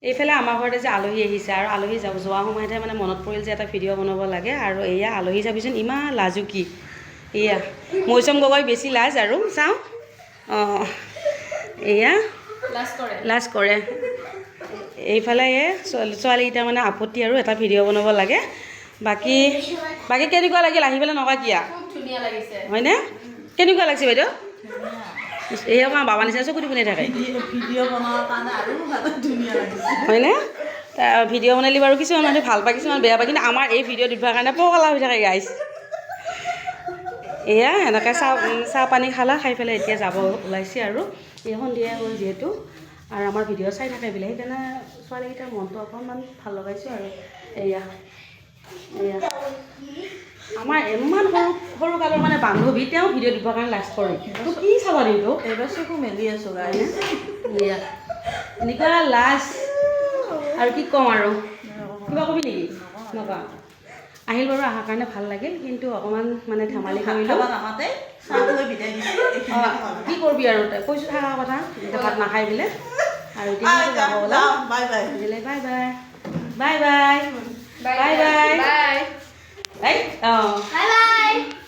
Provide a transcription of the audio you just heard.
এইফালে আমাৰ ঘৰতে যে আলহী আহিছে আৰু আলহী যোৱা সময়তে মানে মনত পৰিল যে এটা ভিডিঅ' বনাব লাগে আৰু এয়া আলহী যাবিচোন ইমান লাজুকী এয়া মৌচম গগৈ বেছি লাজ আৰু চাওঁ অঁ এয়া লাজ কৰে এইফালে ছোৱালীকেইটা মানে আপত্তি আৰু এটা ভিডিঅ' বনাব লাগে বাকী কেনেকুৱা লাগিল আহি পেলাই নকয় কিয়া ধুনীয়া লাগিছে হয়নে কেনেকুৱা লাগিছে বাইদেউ এই আমাৰ বাবা নিচিনা চকু টোপনি থাকে ভিডিঅ' বনোৱাৰ কাৰণে আৰু ধুনীয়া লাগিছে হয়নে ভিডিঅ' বনালে বাৰু কিছুমান মানুহে ভাল পায় কিছুমান বেয়া পায় কিন্তু আমাৰ এই ভিডিঅ' দিবৰ কাৰণে পগলা হৈ থাকে গাইজ এয়া এনেকৈ চাহ পানী খালা খাই পেলাই এতিয়া যাব ওলাইছে আৰু এই সন্ধিয়া হ'ল যিহেতু আৰু আমাৰ ভিডিঅ' চাই থাকে বোলে সেইকাৰণে ছোৱালীকেইটাৰ মনটো অকণমান ভাল লগাইছোঁ আৰু এয়া আমাৰ ইমান সৰু কালৰ মানে বান্ধৱী তেওঁ ভিডিঅ' দিবৰ কাৰণে লাজ কৰে তো কি চাবা দিনটো এইবাৰ চকু মেলি আছোঁ গাই এয়া এনেকুৱা লাজ আৰু কি ক'ম আৰু কিবা কবি নেকি নকওঁ আহিল বাৰু অহাৰ কাৰণে ভাল লাগিল কিন্তু অকণমান মানে ধেমালি কৰিলোঁ কি কৰবি আৰু তই কৈছোঁ থকা কথা এতিয়া ভাত নাখাই বোলে আৰু এতিয়া যাব ওলা bye bye bye bye bye bye bye bye bye অঁ